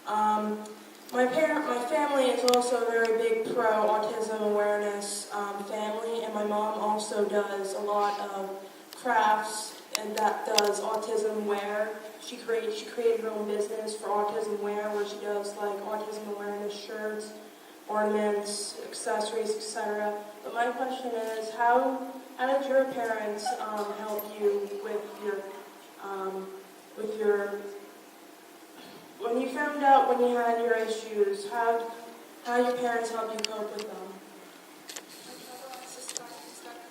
Um, my family is also a very big pro-autism awareness family, and my mom also does a lot of crafts and that does autism wear. She created her own business for autism wear, where she does like autism awareness shirts, ornaments, accessories, etc. But my question is, how did your parents help you with your when you found out when you had your issues? How did your parents help you cope with them? Whichever wants to start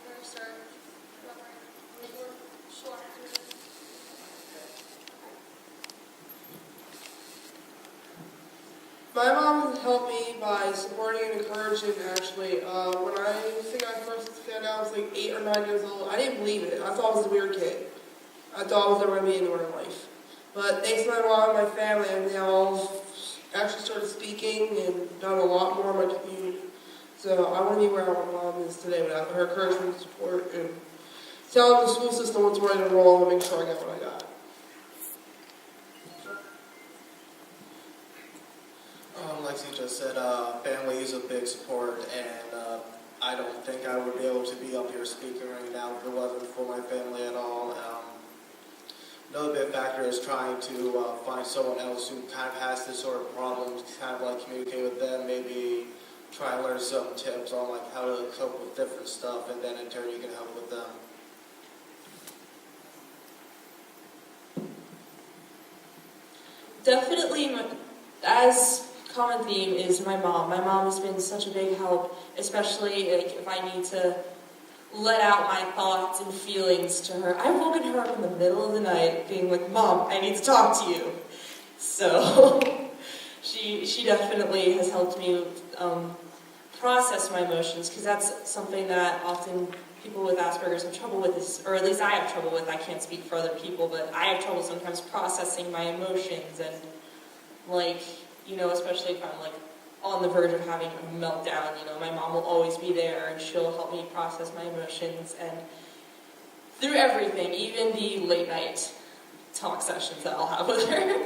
first, or whoever. Sure. My mom helped me by supporting and encouraging, actually. When I think I first found out I was like 8 or 9 years old, I didn't believe it. I thought I was a weird kid. I thought I was never going to be anywhere in life. But thanks to my mom and my family, I've now actually started speaking and done a lot more in my community. So I want to be where my mom is today without her encouragement and support and telling the school system what's right and wrong and make sure I got what I got. Like you just said, family is a big support, and I don't think I would be able to be up here speaking right now if it wasn't for my family at all. Another big factor is trying to find someone else who kind of has this sort of problem, kind of like communicate with them, maybe try and learn some tips on like how to cope with different stuff, and then in turn you can help with them. Definitely, as common theme is my mom. My mom has been such a big help, especially like, if I need to let out my thoughts and feelings to her. I've woken her up in the middle of the night being like, Mom, I need to talk to you. So she definitely has helped me process my emotions, because that's something that often people with Asperger's have trouble with, or at least I have trouble with. I can't speak for other people, but I have trouble sometimes processing my emotions, and like, you know, especially if I'm like on the verge of having a meltdown, you know, my mom will always be there and she'll help me process my emotions, and through everything, even the late night talk sessions that I'll have with her.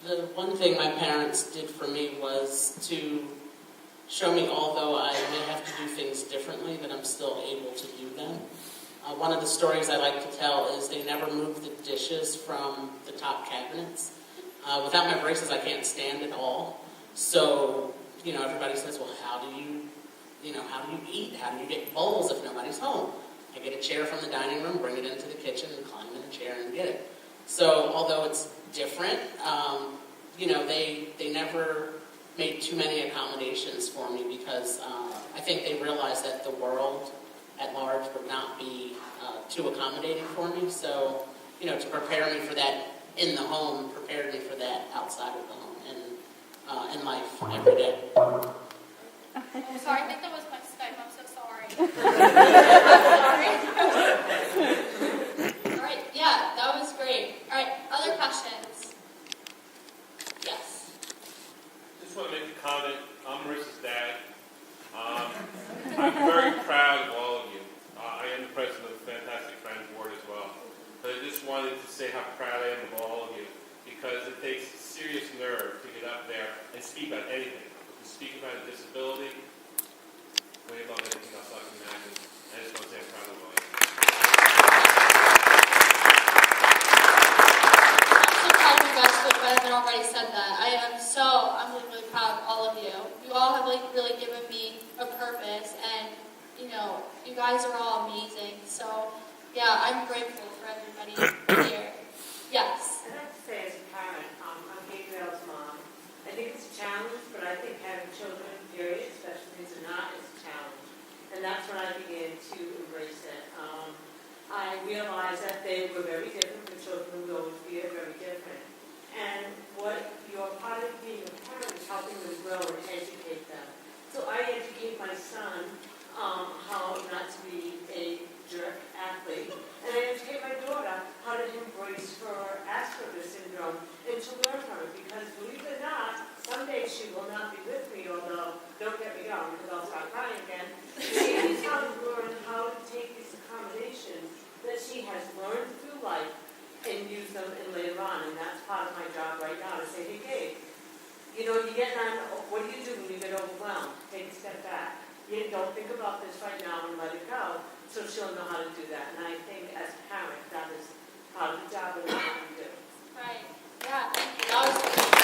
The one thing my parents did for me was to show me, although I may have to do things differently, that I'm still able to do them. One of the stories I like to tell is they never moved the dishes from the top cabinets. Without my braces, I can't stand at all. So, you know, everybody says, well, how do you eat? How do you get bowls if nobody's home? I get a chair from the dining room, bring it into the kitchen, and climb in the chair and get it. So, although it's different, you know, they never made too many accommodations for me, because I think they realized that the world at large would not be too accommodating for me. So, you know, to prepare me for that in the home prepared me for that outside of the home and in life every day. I'm sorry, I think that was my Skype. I'm so sorry. All right, yeah, that was great. All right, other questions? Yes. Just want to make a comment. I'm Marissa's dad. I'm very proud of all of you. I am the president of the Fantastic Friends Board as well. But I just wanted to say how proud I am of all of you, because it takes serious nerve to get up there and speak about anything. To speak about a disability, way above anything else I can imagine. I just want to say I'm proud of all of you. I'm so proud of you guys for having already said that. I'm really proud of all of you. You all have like really given me a purpose, and you know, you guys are all amazing. So yeah, I'm grateful for everybody here. Yes. I'd like to say as a parent, I'm Gabrielle's mom. I think it's a challenge, but I think having children, period, especially these are not, is a challenge. And that's when I began to embrace it. I realized that they were very different. The children will always be very different. And what your part of being a parent is helping them grow and educate them. So I educate my son how not to be a jerk athlete. And I educate my daughter how to embrace her Asperger's syndrome and to learn from it. Because believe it or not, someday she will not be with me, although don't get me going because I'll start crying again. She needs how to learn how to take these accommodations that she has learned through life and use them and later on. And that's part of my job right now to say, hey, Gabe, you know, what do you do when you get overwhelmed? Take a step back. You don't think about this right now and let it go, so she'll know how to do that. And I think as a parent, that is part of the job of what we do. Right. Yeah, thank you. That was questions?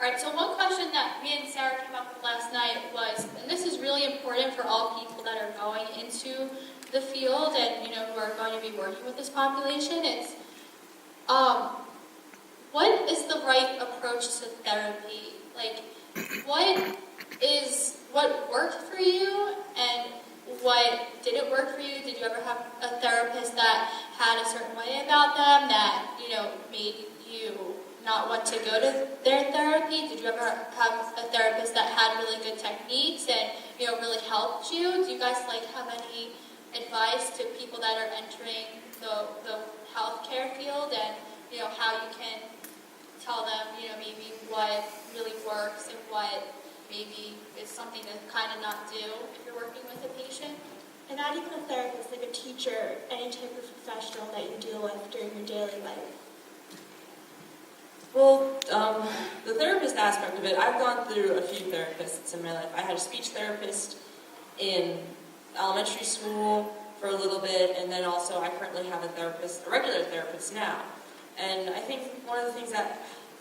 All right, so one question that me and Sarah came up with last night was, and this is really important for all people that are going into the field and, you know, who are going to be working with this population, it's, what is the right approach to therapy? Like, what worked for you and what didn't work for you? Did you ever have a therapist that had a certain way about them that, you know, made you not want to go to their therapy? Did you ever have a therapist that had really good techniques and, you know, really helped you? Do you guys, like, have any advice to people that are entering the healthcare field and, you know, how you can tell them, you know, maybe what really works and what maybe is something to kind of not do if you're working with a patient? And not even a therapist, like a teacher, any type of professional that you deal with during your daily life. Well, the therapist aspect of it, I've gone through a few therapists in my life. I had a speech therapist in elementary school for a little bit, and then also I currently have a regular therapist now. And I think one of the things that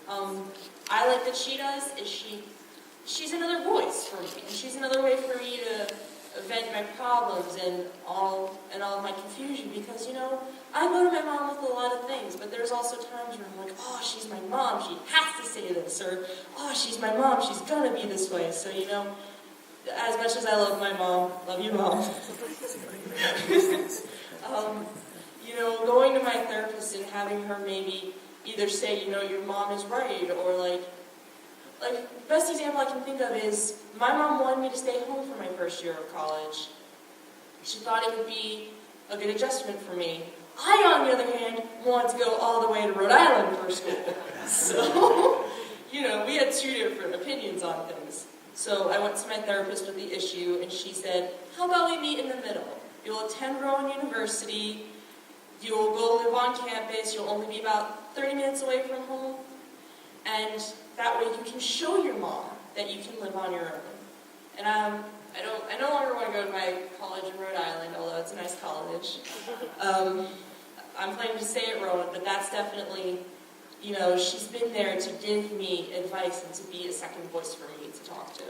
I like that she does is she's another voice for me, and she's another way for me to vent my problems and all of my confusion, because, you know, I go to my mom with a lot of things, but there's also times where I'm like, oh, she's my mom, she has to say this, or, oh, she's my mom, she's gonna be this way. So, you know, as much as I love my mom, love you, Mom, you know, going to my therapist and having her maybe either say, you know, your mom is right, or like, best example I can think of is, my mom wanted me to stay home for my first year of college. She thought it would be a good adjustment for me. I, on the other hand, wanted to go all the way to Rhode Island for school. So, you know, we had two different opinions on things. So I went to my therapist with the issue, and she said, how about we meet in the middle? You'll attend Rowan University, you'll go live on campus, you'll only be about 30 minutes away from home, and that way you can show your mom that you can live on your own. And I no longer want to go to my college in Rhode Island, although it's a nice college. I'm planning to stay at Rowan, but that's definitely, you know, she's been there to give me advice and to be a second voice for me to talk to.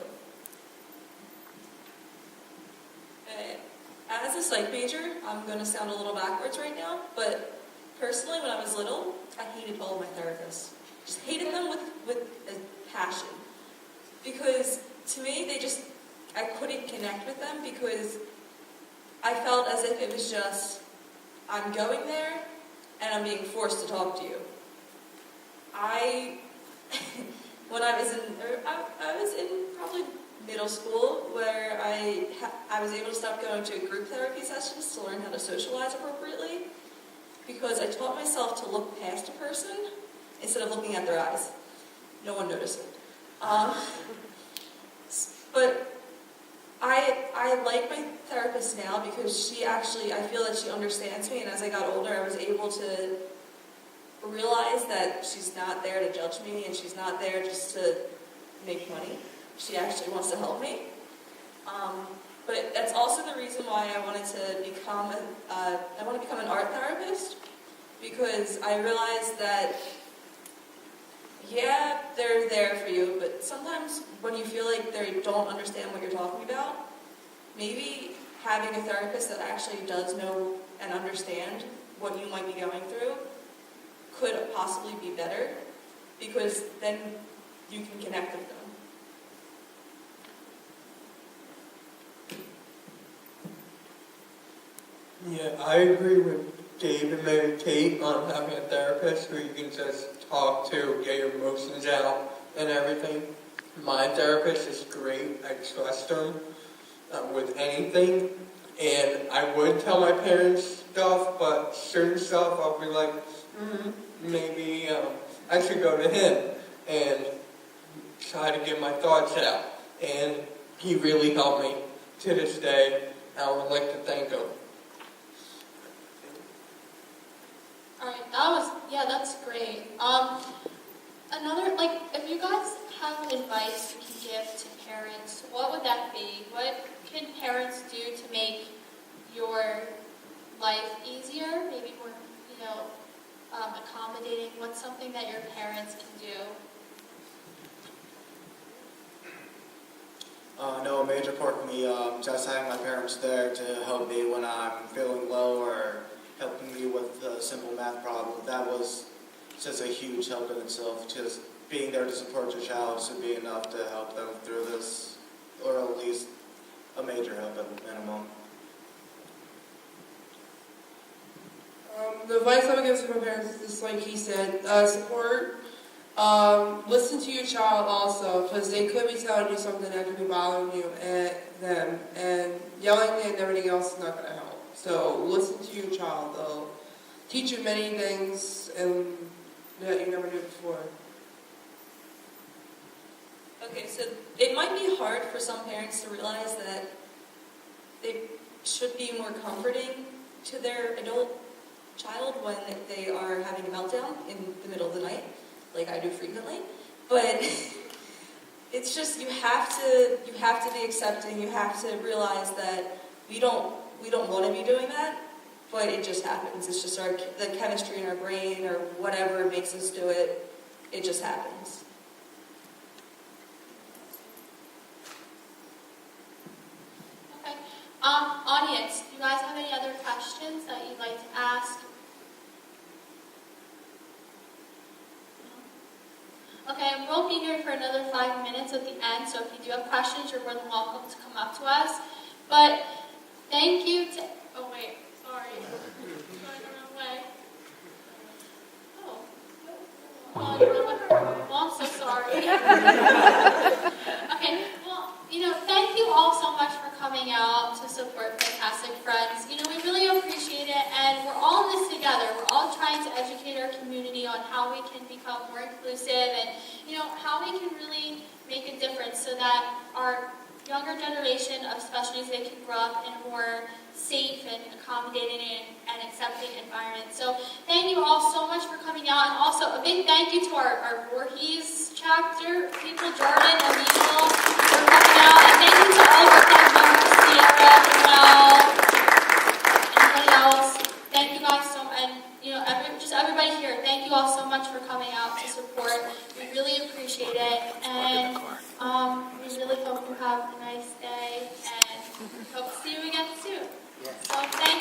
As a psych major, I'm going to sound a little backwards right now, but personally, when I was little, I hated all of my therapists. Just hated them with a passion. Because to me, I couldn't connect with them because I felt as if it was just, I'm going there and I'm being forced to talk to you. When I was in probably middle school, where I was able to stop going to group therapy sessions to learn how to socialize appropriately, because I taught myself to look past a person instead of looking at their eyes. No one noticed it. But I like my therapist now because I feel that she understands me, and as I got older, I was able to realize that she's not there to judge me, and she's not there just to make money. She actually wants to help me. But that's also the reason why I wanted to become an art therapist, because I realized that, yeah, they're there for you, but sometimes when you feel like they don't understand what you're talking about, maybe having a therapist that actually does know and understand what you might be going through could possibly be better, because then you can connect with them. Yeah, I agree with Dave and Mary Kate on having a therapist where you can just talk to, get your emotions out and everything. My therapist is great. I trust him with anything. And I would tell my parents stuff, but certain stuff I'll be like, maybe I should go to him and try to get my thoughts out. And he really helped me to this day. I would like to thank him. Yeah, that's great. Another, like, if you guys have advice you can give to parents, what would that be? What can parents do to make your life easier, maybe more, accommodating? What's something that your parents can do? No, a major part for me, just having my parents there to help me when I'm feeling low or helping me with a simple math problem. That was just a huge help in itself. Just being there to support your child should be enough to help them through this, or at least a major help at minimum. The advice I would give to my parents is just like he said, support. Listen to your child also, because they could be telling you something that could be bothering you and them, and yelling and everything else is not going to help. So listen to your child. They'll teach you many things and that you never knew before. Okay, so it might be hard for some parents to realize that they should be more comforting to their adult child when they are having a meltdown in the middle of the night, like I do frequently. But it's just you have to be accepting. You have to realize that we don't want to be doing that, but it just happens. It's just the chemistry in our brain or whatever makes us do it. It just happens. Okay. Audience, do you guys have any other questions that you'd like to ask? No? Okay, we'll be here for another 5 minutes at the end, so if you do have questions, you're more than welcome to come up to us. But thank you to, oh wait, sorry. I'm going the wrong way. Oh, you're on my, well, I'm so sorry. Okay, well, thank you all so much for coming out to support Fantastic Friends. We really appreciate it, and we're all in this together. We're all trying to educate our community on how we can become more inclusive and, how we can really make a difference so that our younger generation of special needs, they can grow up in a more safe and accommodating and accepting environment. So thank you all so much for coming out, and also a big thank you to our Voorhees chapter people, Jordan and Michael, for coming out, and thank you to all of our club members, Sierra, Noel, anybody else. Thank you guys so much, and just everybody here. Thank you all so much for coming out to support. We really appreciate it, and we really hope you have a nice day, and hope to see you again soon. So thank you.